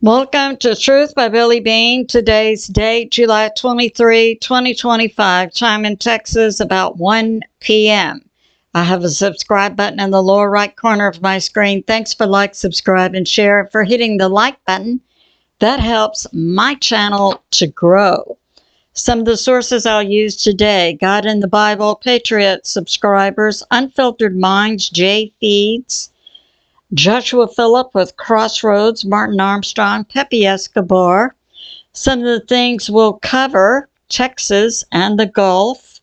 Welcome to Truth by Billie Beene. Today's date, July 23, 2025. Time in Texas, about 1 p.m. I have a subscribe button in the lower right corner of my screen. Thanks for like, subscribe, and share. For hitting the like button, that helps my channel to grow. Some of the sources I'll use today: God in the Bible, Patriot Subscribers, Unfiltered Minds, JFEEDs, Joshua Phillip with Crossroads, Martin Armstrong, Pepe Escobar. Some of the things we'll cover: Texas and the Gulf,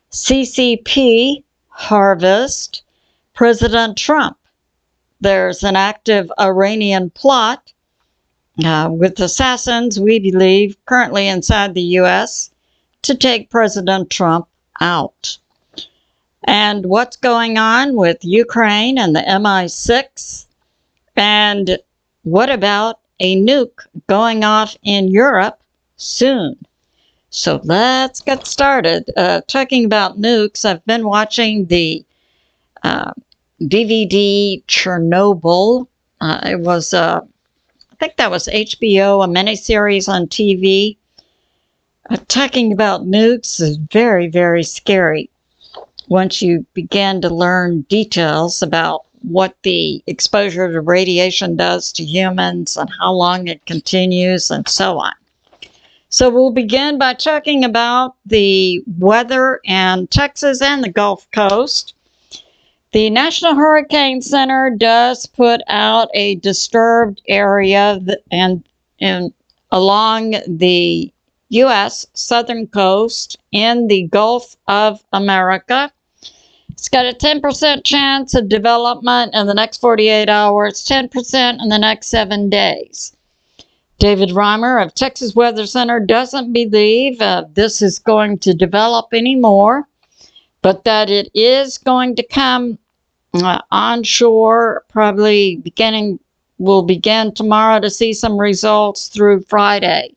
Ccp+Harvest, President Trump. There's an active Iranian plot with assassins, we believe, currently inside the U.S. to take President Trump out. And what's going on with Ukraine and the MI6? And what about a nuke going off in Europe soon? So let's get started. Talking about nukes, I've been watching the DVD Chernobyl. It was, I think that was HBO, a miniseries on TV. Talking about nukes is very, very scary once you begin to learn details about what the exposure to radiation does to humans and how long it continues and so on. So we'll begin by talking about the weather in Texas and the Gulf Coast. The National Hurricane Center does put out a disturbed area along the U.S. southern coast in the Gulf of America. It's got a 10% chance of development in the next 48 hours, 10% in the next 7 days. David Reimer of Texas Weather Center doesn't believe this is going to develop anymore, but that it is going to come onshore, probably we'll begin tomorrow to see some results through Friday.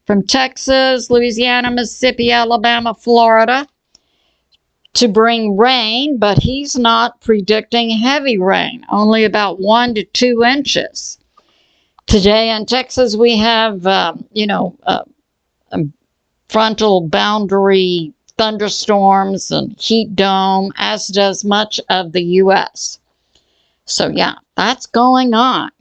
From Texas, Louisiana, Mississippi, Alabama, Florida, to bring rain, but he's not predicting heavy rain, only about 1 to 2 inches. Today in Texas, we have, frontal boundary thunderstorms and heat dome, as does much of the U.S. So yeah, that's going on.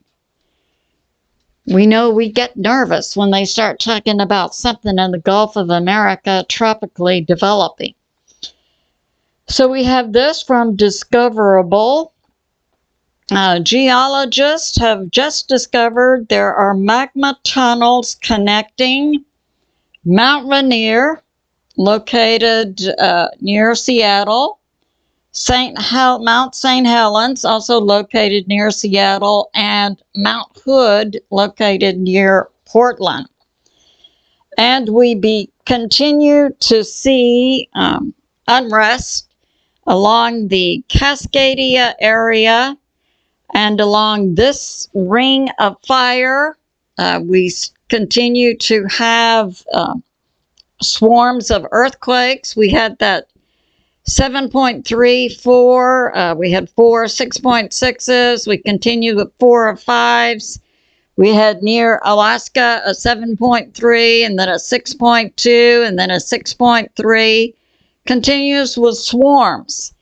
We know we get nervous when they start talking about something in the Gulf of America tropically developing. So we have this from Discoverable. Geologists have just discovered there are magma tunnels connecting Mount Rainier, located near Seattle, Mount St. Helens, also located near Seattle, and Mount Hood, located near Portland. And we continue to see unrest along the Cascadia area and along this ring of fire. We continue to have swarms of earthquakes. We had that 7.34. We had 4 6.6s. We continue with 4 or 5s. We had near Alaska a 7.3, and then a 6.2, and then a 6.3. Continues with swarms.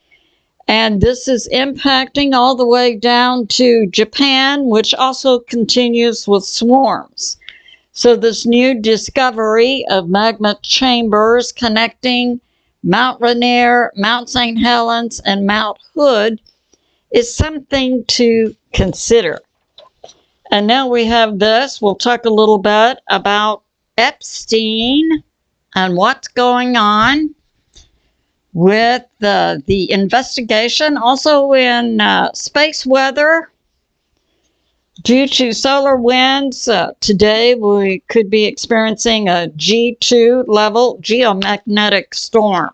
And this is impacting all the way down to Japan, which also continues with swarms. So this new discovery of magma chambers connecting Mount Rainier, Mount St. Helens, and Mount Hood is something to consider. And now we have this. We'll talk a little bit about Epstein and what's going on with the investigation. Also in space weather, due to solar winds, today we could be experiencing a G2 level geomagnetic storm.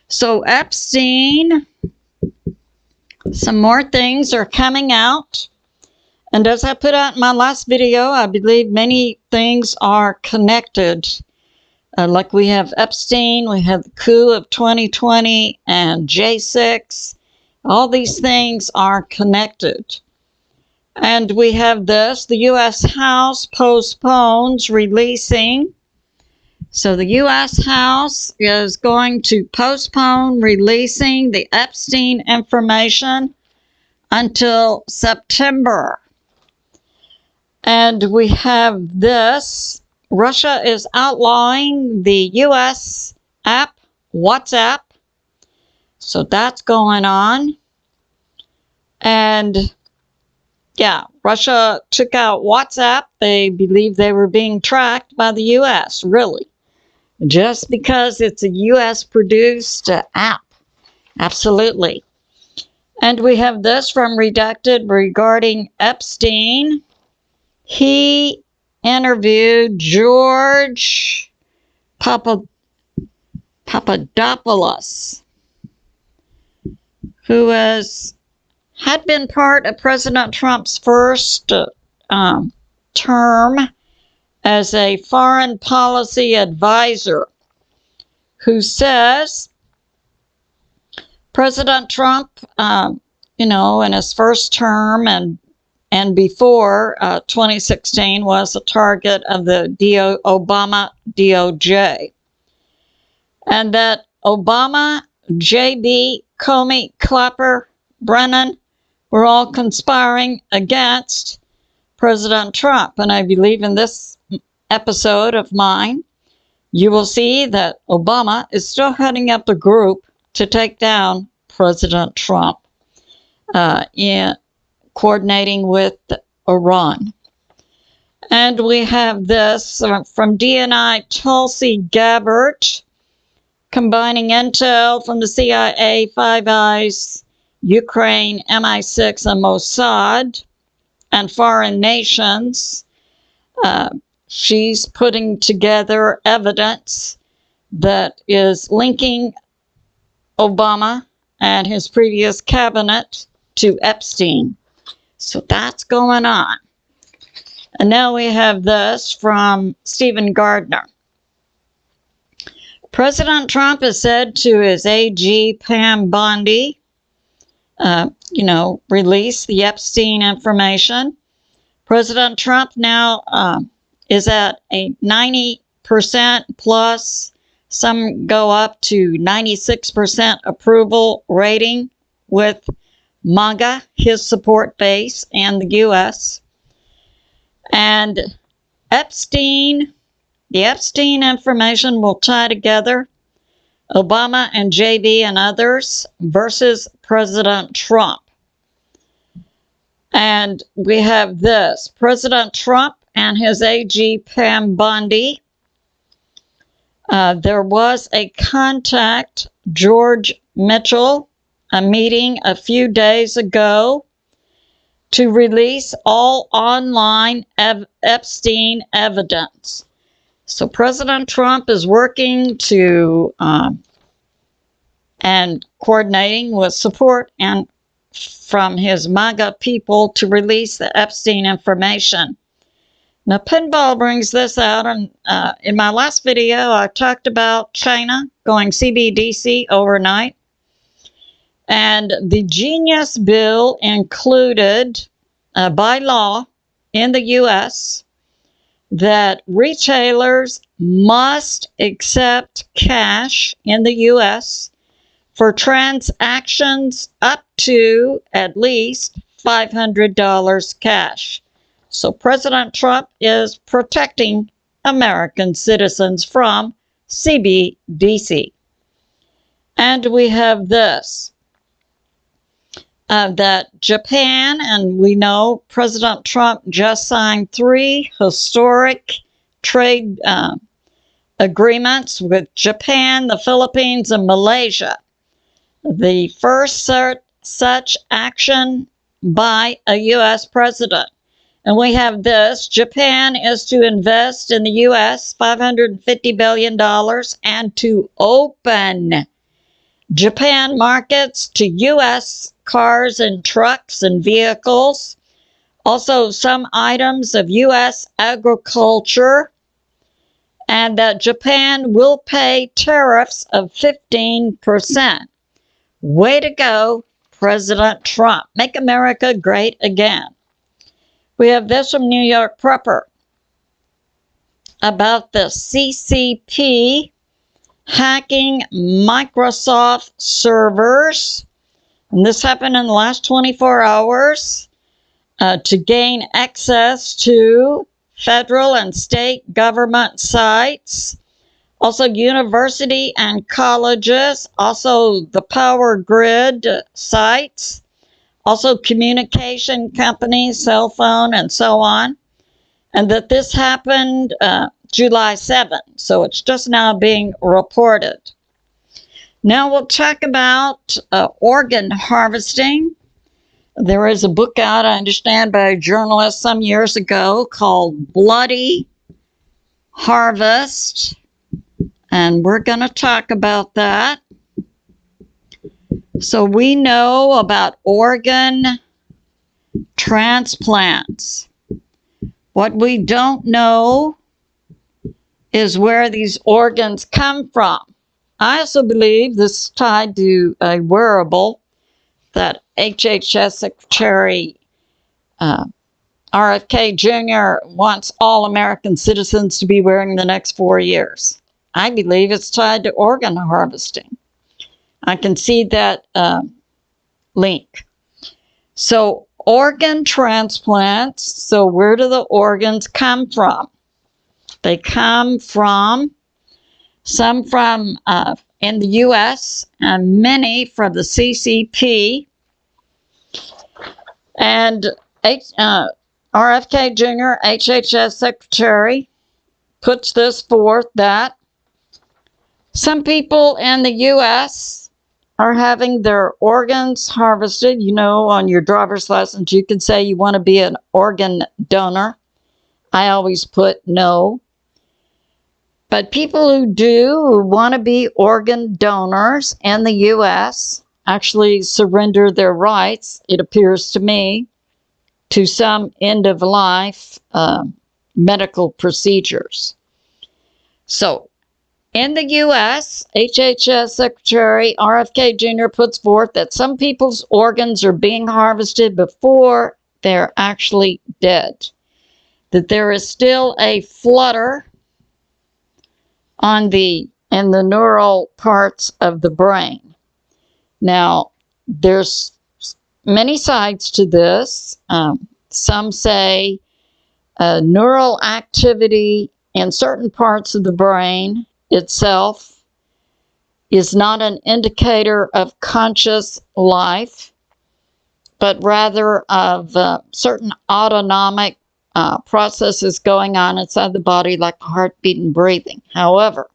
So Epstein, some more things are coming out. And as I put out in my last video, I believe many things are connected. Like we have Epstein, we have the coup of 2020, and J6. All these things are connected. And we have this, the U.S. House postpones releasing. So the U.S. House is going to postpone releasing the Epstein information until September. And we have this, Russia is outlawing the U.S. app, WhatsApp. So that's going on. And yeah, Russia took out WhatsApp. They believe they were being tracked by the U.S., really. Just because it's a U.S.-produced app. Absolutely. And we have this from Redacted regarding Epstein. He interviewed George Papadopoulos, who had been part of President Trump's first term as a foreign policy advisor, who says President Trump, in his first term and before 2016 was a target of the Obama DOJ. And that Obama, JB, Comey, Clapper, Brennan were all conspiring against President Trump. And I believe in this episode of mine, you will see that Obama is still heading up the group to take down President Trump, in coordinating with Iran. And we have this from DNI Tulsi Gabbard, combining intel from the CIA, Five Eyes, Ukraine, MI6, and Mossad, and foreign nations. She's putting together evidence that is linking Obama and his previous cabinet to Epstein. So that's going on. And now we have this from Stephen Gardner. President Trump has said to his AG Pam Bondi, release the Epstein information. President Trump now is at a 90% plus, some go up to 96% approval rating with MAGA, his support base, and the U.S. And the Epstein information will tie together Obama and JB and others versus President Trump. And we have this, President Trump and his AG Pam Bondi. There was a contact, George Mitchell, a meeting a few days ago to release all online Epstein evidence. So President Trump is working to and coordinating with support and from his MAGA people to release the Epstein information. Now, PINBALL brings this out, and in my last video, I talked about China going CBDC overnight. And the Genius Bill included, by law in the U.S., that retailers must accept cash in the U.S. for transactions up to at least $500 cash. So President Trump is protecting American citizens from CBDC. And we have this, that Japan, and we know President Trump just signed 3 historic trade agreements with Japan, the Philippines, and Malaysia. The first such action by a U.S. president. And we have this, Japan is to invest in the U.S. $550 billion and to open Japan markets to U.S. cars and trucks and vehicles. Also some items of U.S. agriculture. And that Japan will pay tariffs of 15%. Way to go, President Trump. Make America great again. We have this from New York Prepper about the CCP hacking Microsoft servers. And this happened in the last 24 hours to gain access to federal and state government sites, also university and colleges, also the power grid sites, also communication companies, cell phone, and so on. And that this happened July 7th, so it's just now being reported. Now we'll talk about organ harvesting. There is a book out, I understand, by a journalist some years ago called Bloody Harvest, and we're going to talk about that. So we know about organ transplants. What we don't know is where these organs come from. I also believe this is tied to a wearable that HHS Secretary RFK Jr. wants all American citizens to be wearing the next 4 years. I believe it's tied to organ harvesting. I can see that link. So organ transplants, so where do the organs come from? They come from, some from in the U.S. and many from the CCP. And RFK Jr., HHS Secretary, puts this forth that some people in the U.S. are having their organs harvested. You know, on your driver's license, you can say you want to be an organ donor. I always put no. But people who want to be organ donors in the U.S. actually surrender their rights, it appears to me, to some end-of-life medical procedures. So, in the U.S., HHS Secretary RFK Jr. puts forth that some people's organs are being harvested before they're actually dead. That there is still a flutter in the neural parts of the brain. Now, there's many sides to this. Some say neural activity in certain parts of the brain itself is not an indicator of conscious life, but rather of certain autonomic processes going on inside the body, like heartbeat and breathing. However,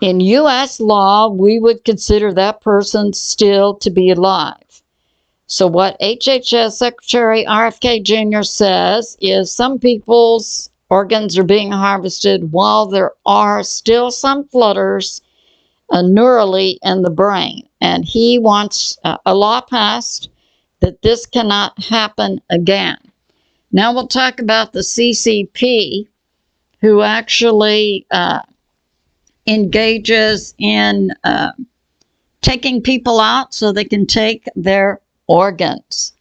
in U.S. law, we would consider that person still to be alive. So what HHS Secretary RFK Jr. says is some people's organs are being harvested while there are still some flutters neurally in the brain. And he wants a law passed that this cannot happen again. Now we'll talk about the CCP, who actually engages in taking people out so they can take their organs.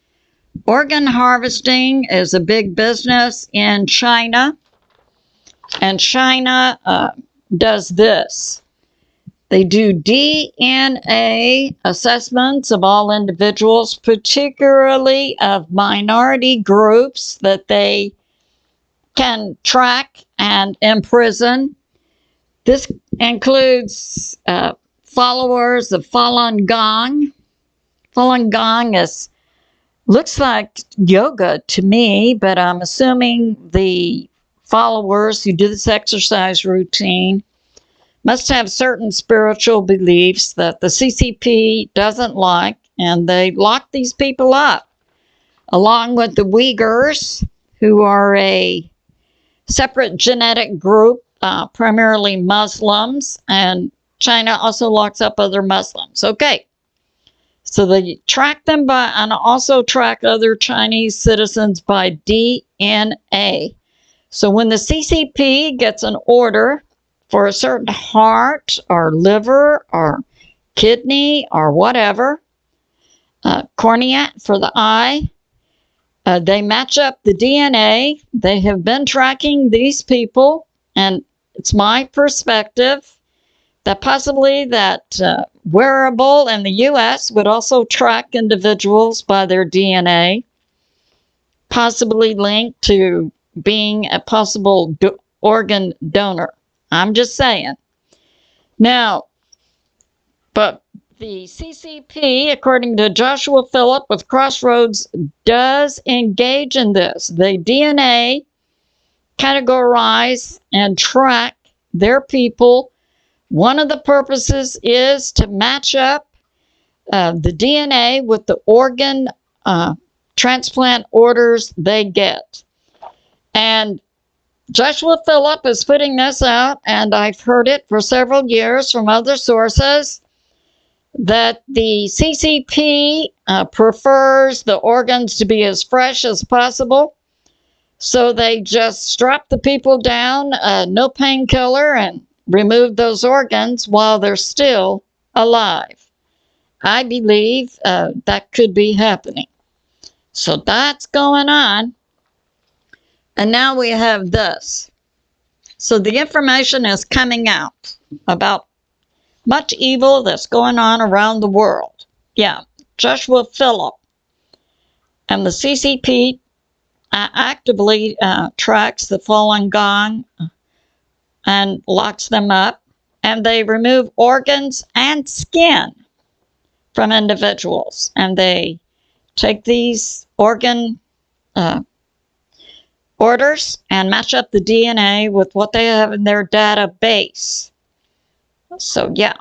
Organ harvesting is a big business in China, and China does this. They do DNA assessments of all individuals, particularly of minority groups that they can track and imprison. This includes followers of Falun Gong. Falun Gong looks like yoga to me, but I'm assuming the followers who do this exercise routine must have certain spiritual beliefs that the CCP doesn't like, and they lock these people up, along with the Uyghurs, who are a separate genetic group, primarily Muslims, and China also locks up other Muslims. Okay, so they track them by, and also track other Chinese citizens by DNA. So when the CCP gets an order for a certain heart or liver or kidney or whatever, cornea for the eye, They match up the DNA. They have been tracking these people, and it's my perspective that possibly that wearable in the U.S. would also track individuals by their DNA, possibly linked to being a possible organ donor. I'm just saying. Now, but the CCP, according to Joshua Phillip with Crossroads, does engage in this. They DNA, categorize, and track their people. One of the purposes is to match up the DNA with the organ transplant orders they get. And Joshua Phillip is putting this out, and I've heard it for several years from other sources, that the CCP prefers the organs to be as fresh as possible. So they just strap the people down, no painkiller, and remove those organs while they're still alive. I believe that could be happening. So that's going on. And now we have this. So the information is coming out about much evil that's going on around the world. Yeah, Joshua Phillip and the CCP actively tracks the Falun Gong and locks them up, and they remove organs and skin from individuals, and they take these organ orders and match up the DNA with what they have in their database. So yeah.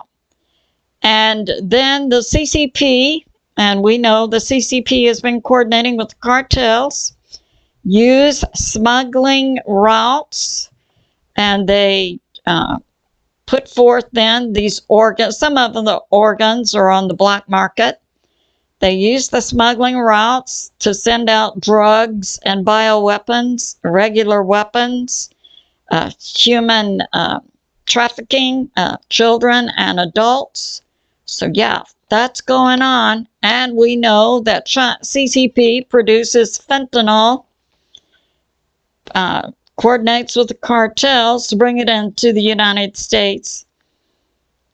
And then the CCP, and we know the CCP has been coordinating with the cartels, use smuggling routes, and they put forth then these organs. Some of the organs are on the black market. They use the smuggling routes to send out drugs and bioweapons, regular weapons, human trafficking, children and adults. So yeah, that's going on. And we know that CCP produces fentanyl, coordinates with the cartels to bring it into the United States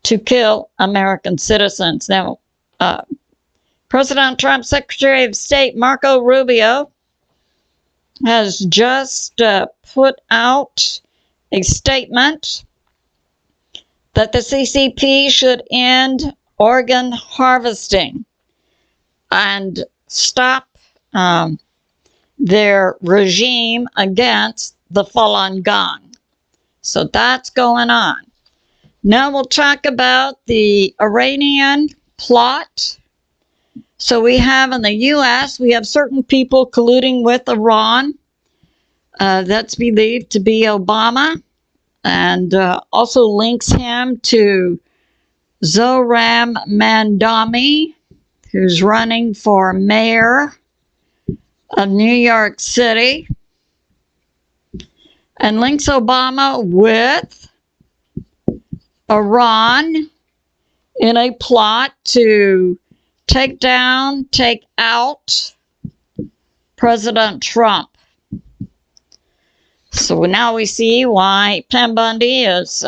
to kill American citizens. Now, President Trump's Secretary of State Marco Rubio has just put out a statement that the CCP should end organ harvesting and stop their regime against the Falun Gong. So that's going on. Now we'll talk about the Iranian plot. So we have in the U.S., we have certain people colluding with Iran. That's believed to be Obama, and also links him to Zohran Mamdani, who's running for mayor of New York City, and links Obama with Iran in a plot to take out President Trump. So now we see why Pam Bundy is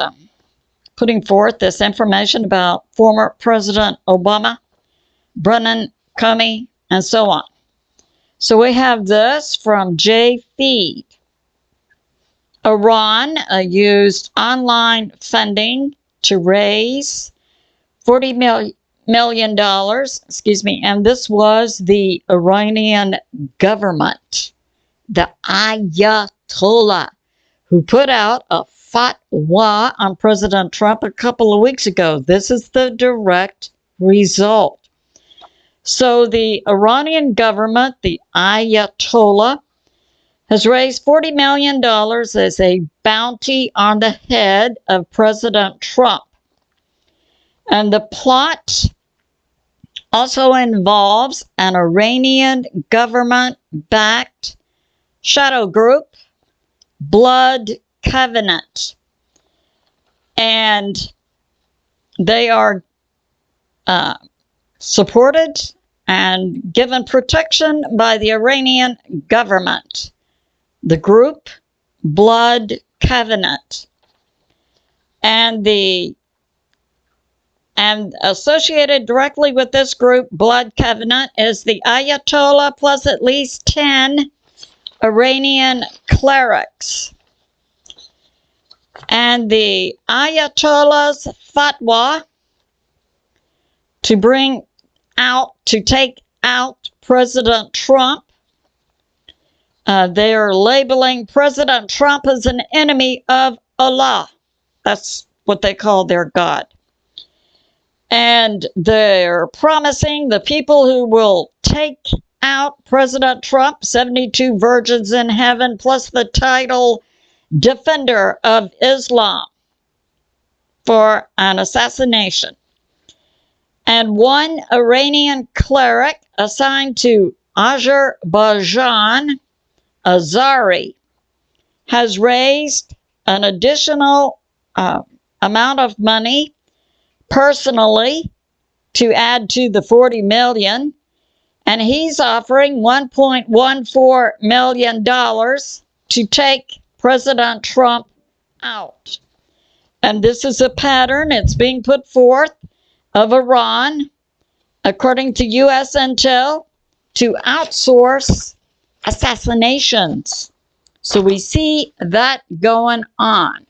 putting forth this information about former President Obama, Brennan, Comey, and so on. So we have this from JFEED. Iran used online funding to raise $40 million, and this was the Iranian government, the Ayatollah, who put out a fatwa on President Trump a couple of weeks ago. This is the direct result. So the Iranian government, the Ayatollah, has raised $40 million as a bounty on the head of President Trump. And the plot also involves an Iranian government-backed shadow group, Blood Covenant. And they are supported and given protection by the Iranian government. The group, Blood Covenant. And associated directly with this group, Blood Covenant, is the Ayatollah plus at least 10 Iranian clerics. And the Ayatollah's fatwa to take out President Trump. They are labeling President Trump as an enemy of Allah. That's what they call their God. And they're promising the people who will take out President Trump, 72 virgins in heaven, plus the title Defender of Islam for an assassination. And one Iranian cleric assigned to Azerbaijan, Azari, has raised an additional amount of money personally to add to the 40 million, and he's offering $1.14 million to take President Trump out. And this is a pattern, it's being put forth, of Iran, according to U.S. intel, to outsource assassinations. So we see that going on.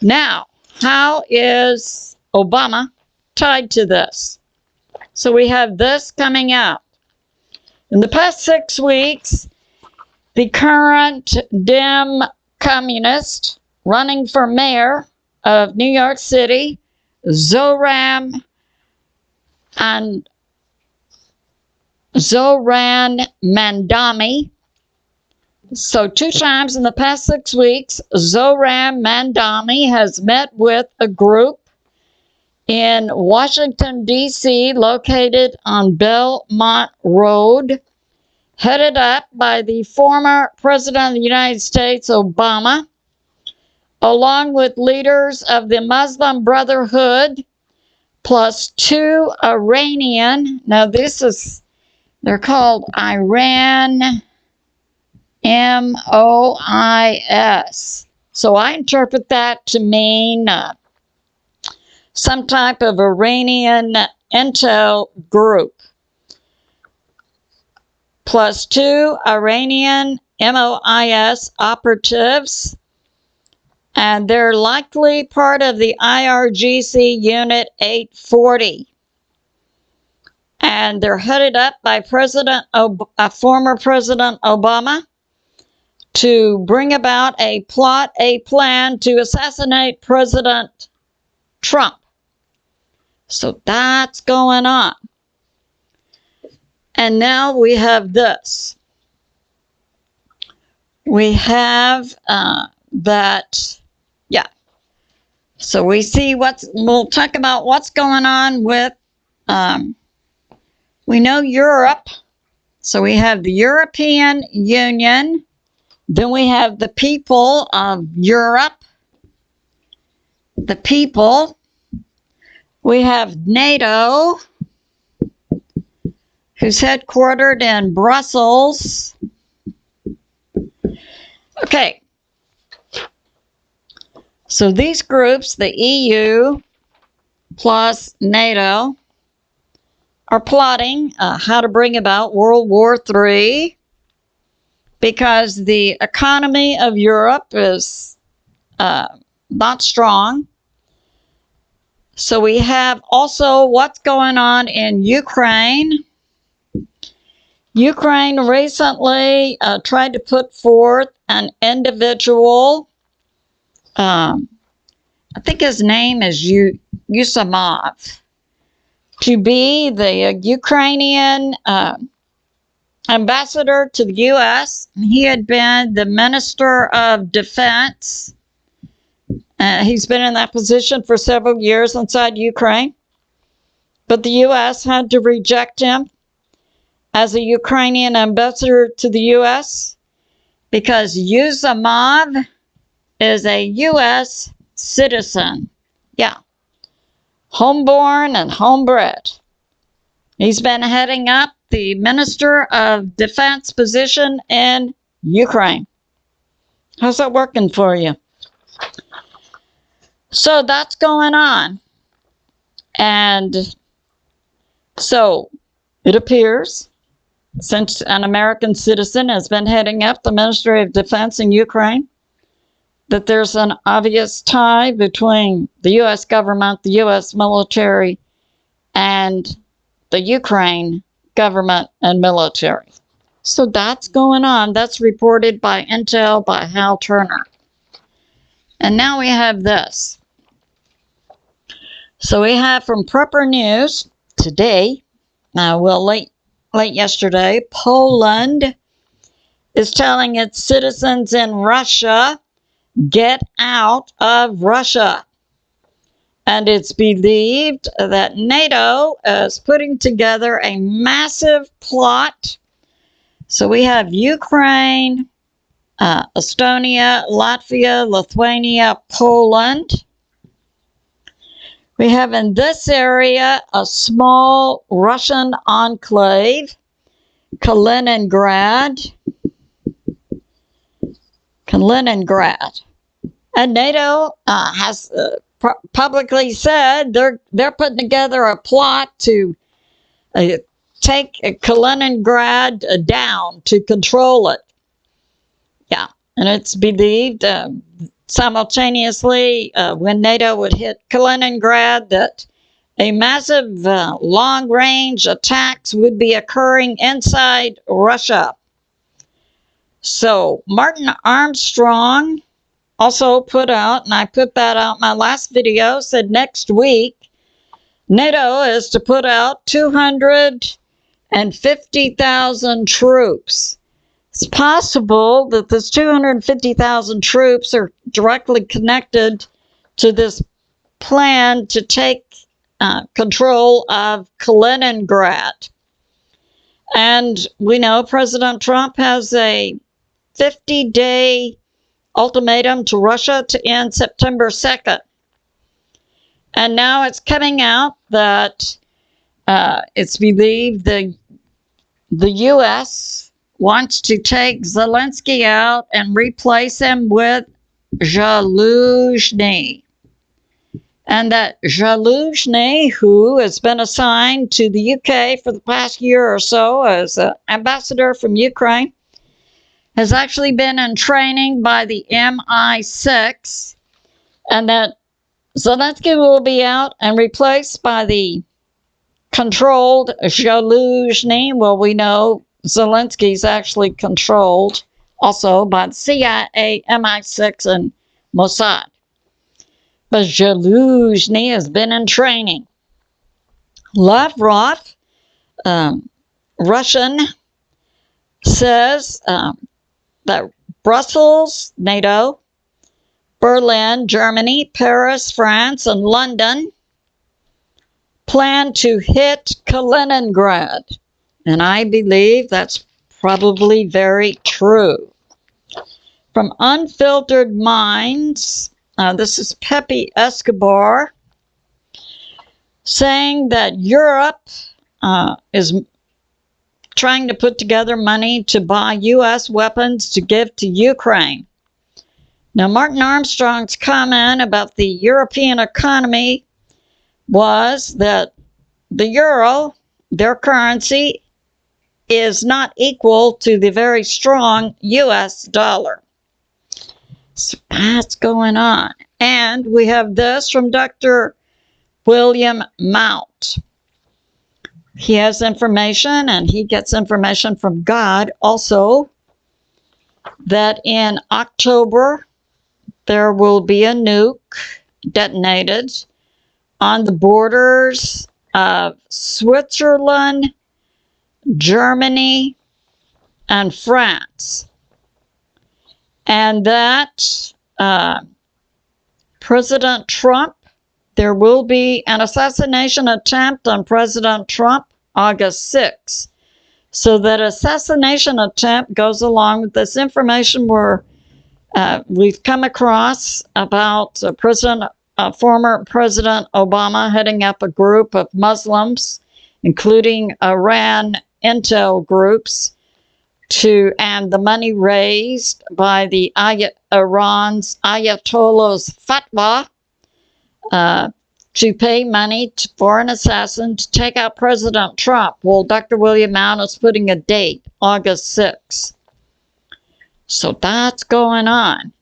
Now, how is Obama tied to this? So we have this coming out. In the past 6 weeks, the current Dem communist running for mayor of New York City, Zohran Mamdani. So 2 times in the past 6 weeks, Zohran Mamdani has met with a group in Washington, D.C., located on Belmont Road, headed up by the former President of the United States, Obama, along with leaders of the Muslim Brotherhood, plus 2 Iranian, now they're called Iran MOIS. So I interpret that to mean some type of Iranian intel group. Plus 2 Iranian MOIS operatives, and they're likely part of the IRGC Unit 840. And they're headed up by former President Obama to bring about a plan to assassinate President Trump. So that's going on. And now we have this. We have So we see we'll talk about what's going on with, we know Europe. So we have the European Union. Then we have the people of Europe. The people. We have NATO, who's headquartered in Brussels. Okay. So these groups, the EU plus NATO, are plotting how to bring about World War III, because the economy of Europe is not strong. So we have also what's going on in Ukraine. Ukraine recently tried to put forth an individual, I think his name is Yusamov, to be the Ukrainian ambassador to the U.S. He had been the Minister of Defense. He's been in that position for several years inside Ukraine. But the U.S. had to reject him as a Ukrainian ambassador to the U.S. because Yusamov is a U.S. citizen. Yeah. Homeborn and homebred. He's been heading up the Minister of Defense position in Ukraine. How's that working for you? So that's going on. And so it appears, since an American citizen has been heading up the Ministry of Defense in Ukraine, that there's an obvious tie between the U.S. government, the U.S. military, and the Ukraine government and military. So that's going on. That's reported by Intel, by Hal Turner. And now we have this. So we have from Prepper News today, late yesterday, Poland is telling its citizens in Russia, get out of Russia. And it's believed that NATO is putting together a massive plot. So we have Ukraine, Estonia, Latvia, Lithuania, Poland. We have in this area a small Russian enclave, Kaliningrad. And NATO has publicly said they're putting together a plot to take Kaliningrad down, to control it. Yeah, and it's believed simultaneously when NATO would hit Kaliningrad that a massive long-range attacks would be occurring inside Russia. So Martin Armstrong also put out, and I put that out in my last video, said next week NATO is to put out 250,000 troops. It's possible that this 250,000 troops are directly connected to this plan to take control of Kaliningrad. And we know President Trump has a 50-day ultimatum to Russia to end September 2nd. And now it's coming out that it's believed the U.S. wants to take Zelensky out and replace him with Zaluzhny. And that Zaluzhny, who has been assigned to the UK for the past year or so as an ambassador from Ukraine, has actually been in training by the MI6, and that Zelensky will be out and replaced by the controlled Zaluzhny. Well, we know Zelensky's actually controlled also by the CIA, MI6, and Mossad. But Zaluzhny has been in training. Lavrov, Russian, says that Brussels, NATO, Berlin, Germany, Paris, France, and London plan to hit Kaliningrad. And I believe that's probably very true. From Unfiltered Minds, this is Pepe Escobar, saying that Europe is trying to put together money to buy U.S. weapons to give to Ukraine. Now, Martin Armstrong's comment about the European economy was that the euro, their currency, is not equal to the very strong U.S. dollar. So that's going on. And we have this from Dr. William Mount. He has information, and he gets information from God also, that in October there will be a nuke detonated on the borders of Switzerland, Germany, and France. And that President Trump, there will be an assassination attempt on President Trump August 6th. So that assassination attempt goes along with this information we've come across about former President Obama heading up a group of Muslims, including Iran intel groups and the money raised by the Iran's Ayatollah's fatwa to pay money for an assassin to take out President Trump. Well, Dr. William Allen is putting a date, August 6th. So that's going on.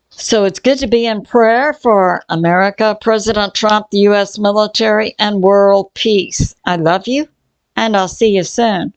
So it's good to be in prayer for America, President Trump, the U.S. military, and world peace. I love you, and I'll see you soon.